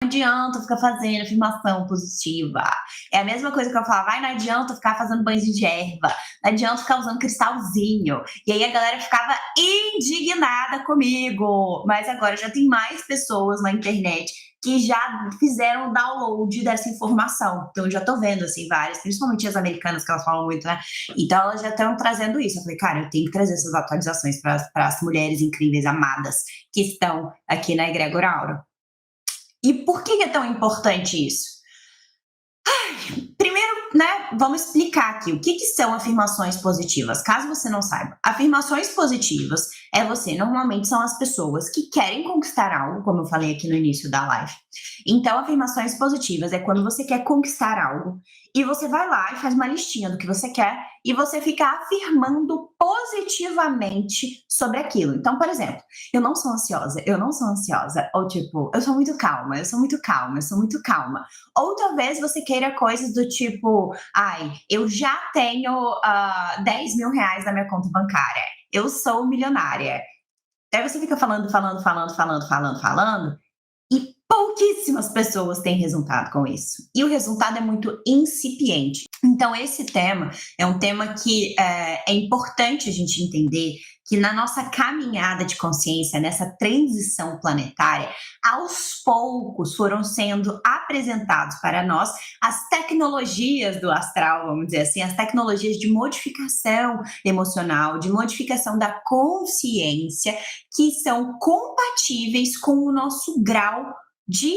adianta ficar fazendo afirmação positiva. É a mesma coisa que eu falava, vai, não adianta ficar fazendo banho de erva, não adianta ficar usando cristalzinho. E aí a galera ficava indignada comigo. Mas agora já tem mais pessoas na internet que já fizeram o download dessa informação. Então eu já tô vendo, assim, várias, principalmente as americanas, que elas falam muito, né? Então elas já estão trazendo isso. Eu falei, cara, eu tenho que trazer essas atualizações para as mulheres incríveis, amadas, que estão aqui na Egrégor Aura. E por que é tão importante isso? Primeiro, né, vamos explicar aqui o que são afirmações positivas, caso você não saiba. Afirmações positivas normalmente são as pessoas que querem conquistar algo, como eu falei aqui no início da live. Então, afirmações positivas é quando você quer conquistar algo e você vai lá e faz uma listinha do que você quer e você fica afirmando positivamente sobre aquilo. Então, por exemplo, eu não sou ansiosa, ou tipo, eu sou muito calma, eu sou muito calma, eu sou muito calma. Ou talvez você queira coisas do tipo, ai, eu já tenho 10 mil reais na minha conta bancária, eu sou milionária. Aí você fica falando, e pouquíssimas pessoas têm resultado com isso. E o resultado é muito incipiente. Então, esse tema é um tema que é importante a gente entender que na nossa caminhada de consciência, nessa transição planetária, aos poucos foram sendo apresentados para nós as tecnologias do astral, vamos dizer assim, as tecnologias de modificação emocional, de modificação da consciência, que são compatíveis com o nosso grau de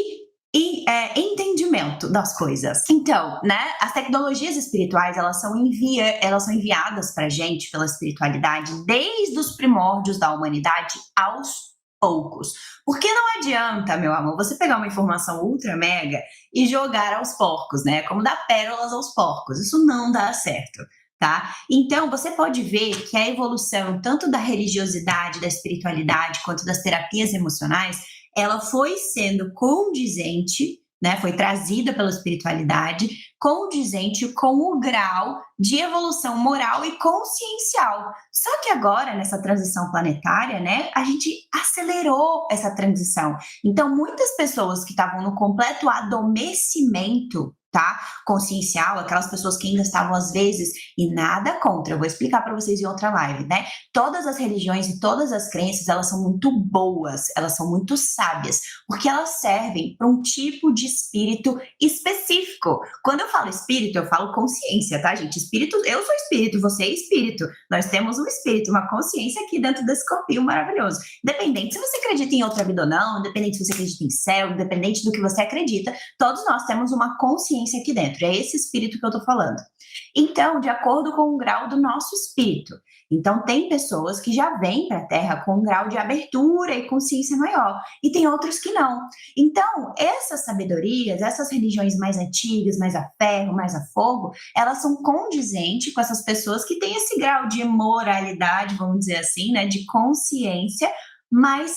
entendimento das coisas. Então, né, as tecnologias espirituais, elas são enviadas pra gente pela espiritualidade desde os primórdios da humanidade aos poucos. Porque não adianta, meu amor, você pegar uma informação ultra mega e jogar aos porcos, né? Como dar pérolas aos porcos. Isso não dá certo. Tá? Então, você pode ver que a evolução tanto da religiosidade, da espiritualidade, quanto das terapias emocionais, ela foi sendo condizente, né? Foi trazida pela espiritualidade, condizente com o grau de evolução moral e consciencial. Só que agora, nessa transição planetária, né, a gente acelerou essa transição. Então, muitas pessoas que estavam no completo adormecimento, tá, consciencial, aquelas pessoas que ainda estavam às vezes, e nada contra, eu vou explicar para vocês em outra live, né? Todas as religiões e todas as crenças, elas são muito boas, elas são muito sábias, porque elas servem para um tipo de espírito específico. Quando eu falo espírito, eu falo consciência, tá, gente? Espírito, eu sou espírito, você é espírito. Nós temos um espírito, uma consciência aqui dentro desse corpinho maravilhoso. Independente se você acredita em outra vida ou não, independente se você acredita em céu, independente do que você acredita, todos nós temos uma consciência aqui dentro. É esse espírito que eu tô falando. Então, de acordo com o grau do nosso espírito. Então, tem pessoas que já vêm para a Terra com um grau de abertura e consciência maior, e tem outros que não. Então, essas sabedorias, essas religiões mais antigas, mais a ferro, mais a fogo, elas são condizentes com essas pessoas que têm esse grau de moralidade, vamos dizer assim, né, de consciência, mais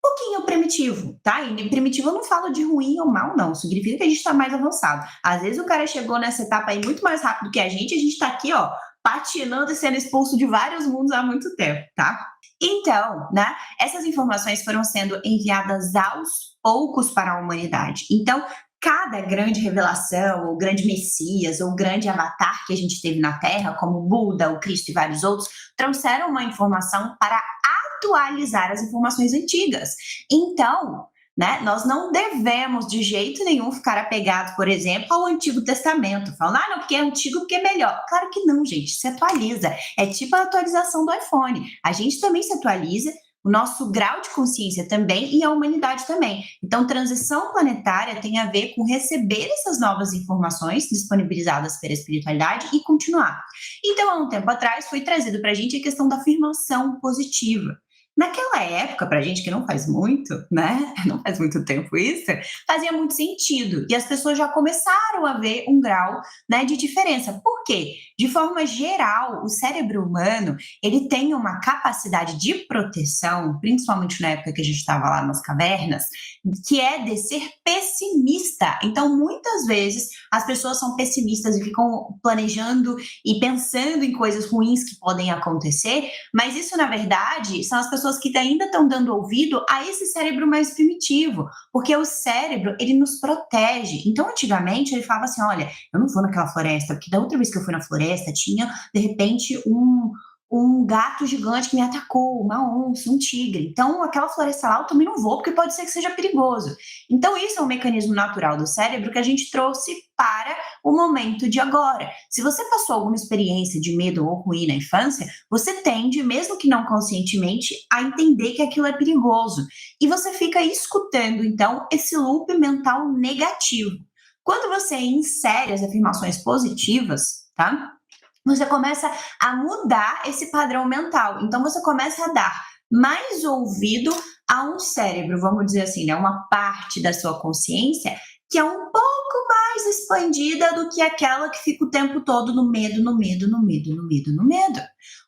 pouquinho primitivo, tá? E primitivo eu não falo de ruim ou mal, não. Significa que a gente está mais avançado. Às vezes o cara chegou nessa etapa aí muito mais rápido que a gente tá aqui, ó, patinando e sendo expulso de vários mundos há muito tempo, tá? Então, né, essas informações foram sendo enviadas aos poucos para a humanidade. Então, cada grande revelação, ou grande Messias, ou grande avatar que a gente teve na Terra, como o Buda, o Cristo e vários outros, trouxeram uma informação para atualizar as informações antigas. Então, né, nós não devemos de jeito nenhum ficar apegados, por exemplo, ao Antigo Testamento, falando, não, porque é antigo, porque é melhor. Claro que não, gente, se atualiza. É tipo a atualização do iPhone. A gente também se atualiza, o nosso grau de consciência também e a humanidade também. Então, transição planetária tem a ver com receber essas novas informações disponibilizadas pela espiritualidade e continuar. Então, há um tempo atrás, foi trazido para a gente a questão da afirmação positiva. Naquela época, pra gente que não faz muito, né? Não faz muito tempo isso, fazia muito sentido. E as pessoas já começaram a ver um grau, né, de diferença. Por quê? De forma geral, o cérebro humano, ele tem uma capacidade de proteção, principalmente na época que a gente estava lá nas cavernas, que é de ser pessimista. Então, muitas vezes, as pessoas são pessimistas e ficam planejando e pensando em coisas ruins que podem acontecer, mas isso, na verdade, são as pessoas pessoas que ainda estão dando ouvido a esse cérebro mais primitivo, porque o cérebro, ele nos protege. Então, antigamente, ele falava assim, olha, eu não vou naquela floresta, porque da outra vez que eu fui na floresta, tinha, de repente, um gato gigante que me atacou, uma onça, um tigre. Então, aquela floresta lá eu também não vou, porque pode ser que seja perigoso. Então, isso é um mecanismo natural do cérebro que a gente trouxe para o momento de agora. Se você passou alguma experiência de medo ou ruim na infância, você tende, mesmo que não conscientemente, a entender que aquilo é perigoso. E você fica escutando, então, esse loop mental negativo. Quando você insere as afirmações positivas, tá? Você começa a mudar esse padrão mental. Então, você começa a dar mais ouvido a um cérebro, vamos dizer assim, né? Uma parte da sua consciência que é um pouco mais expandida do que aquela que fica o tempo todo no medo, no medo, no medo, no medo, no medo.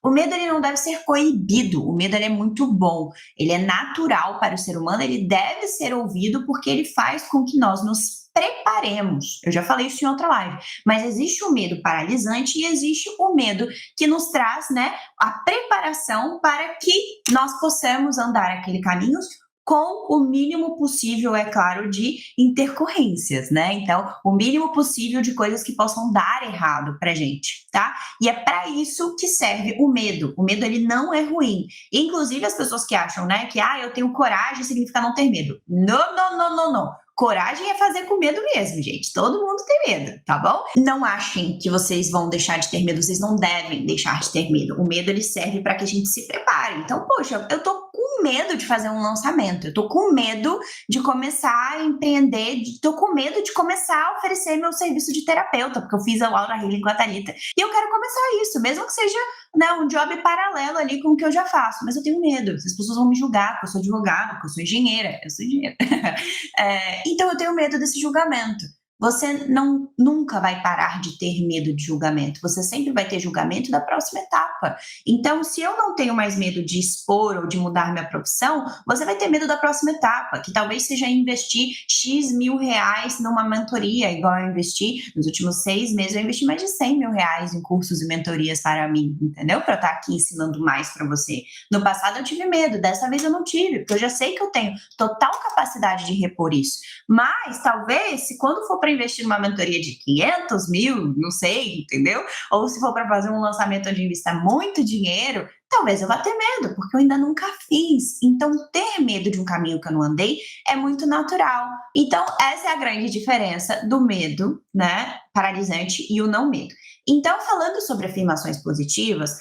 O medo ele não deve ser coibido, o medo ele é muito bom, ele é natural para o ser humano, ele deve ser ouvido porque ele faz com que nós nos preparemos. Eu já falei isso em outra live, mas existe o medo paralisante e existe o medo que nos traz, né, a preparação para que nós possamos andar aquele caminho com o mínimo possível, é claro, de intercorrências, né? Então, o mínimo possível de coisas que possam dar errado pra gente, tá? E é para isso que serve o medo. O medo, ele não é ruim. Inclusive, as pessoas que acham, né, que, eu tenho coragem significa não ter medo. Não, não, não, não, não. Coragem é fazer com medo mesmo, gente. Todo mundo tem medo, tá bom? Não achem que vocês vão deixar de ter medo, vocês não devem deixar de ter medo. O medo ele serve para que a gente se prepare. Então, poxa, eu tô com medo de fazer um lançamento, eu tô com medo de começar a empreender, tô com medo de começar a oferecer meu serviço de terapeuta, porque eu fiz a Aura Healing com a Thalita. E eu quero começar isso, mesmo que seja, né, um job paralelo ali com o que eu já faço, mas eu tenho medo. As pessoas vão me julgar, porque eu sou advogada, porque eu sou engenheira, então eu tenho medo desse julgamento. Você nunca vai parar de ter medo de julgamento. Você sempre vai ter julgamento da próxima etapa. Então, se eu não tenho mais medo de expor ou de mudar minha profissão, você vai ter medo da próxima etapa, que talvez seja investir X mil reais numa mentoria, igual eu investi nos últimos 6 meses, eu investi mais de 100 mil reais em cursos e mentorias para mim, entendeu? Para eu estar aqui ensinando mais para você. No passado eu tive medo, dessa vez eu não tive, porque eu já sei que eu tenho total capacidade de repor isso. Mas, talvez, se quando for para investir numa mentoria de 500 mil, não sei, entendeu? Ou se for para fazer um lançamento onde invista muito dinheiro, talvez eu vá ter medo, porque eu ainda nunca fiz. Então, ter medo de um caminho que eu não andei é muito natural. Então, essa é a grande diferença do medo, né, paralisante e o não medo. Então, falando sobre afirmações positivas,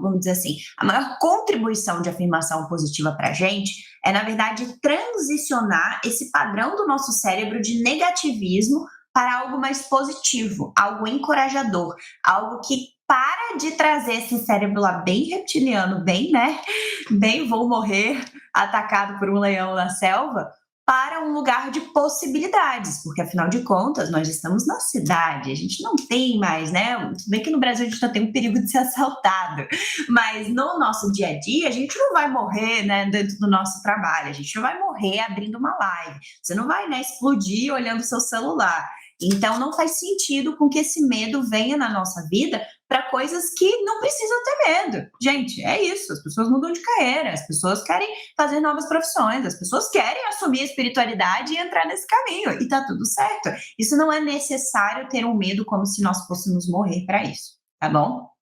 vamos dizer assim, a maior contribuição de afirmação positiva para a gente é, na verdade, transicionar esse padrão do nosso cérebro de negativismo para algo mais positivo, algo encorajador, algo que para de trazer esse cérebro lá bem reptiliano, bem, né? Bem, vou morrer atacado por um leão na selva, para um lugar de possibilidades, porque afinal de contas nós estamos na cidade, a gente não tem mais, né? Tudo bem que no Brasil a gente já tem o perigo de ser assaltado, mas no nosso dia a dia a gente não vai morrer, né, dentro do nosso trabalho, a gente não vai morrer abrindo uma live, você não vai, né, explodir olhando o seu celular. Então não faz sentido com que esse medo venha na nossa vida para coisas que não precisam ter medo. Gente, é isso, as pessoas mudam de carreira, as pessoas querem fazer novas profissões, as pessoas querem assumir a espiritualidade e entrar nesse caminho, e tá tudo certo. Isso não é necessário ter um medo como se nós fôssemos morrer para isso, tá bom?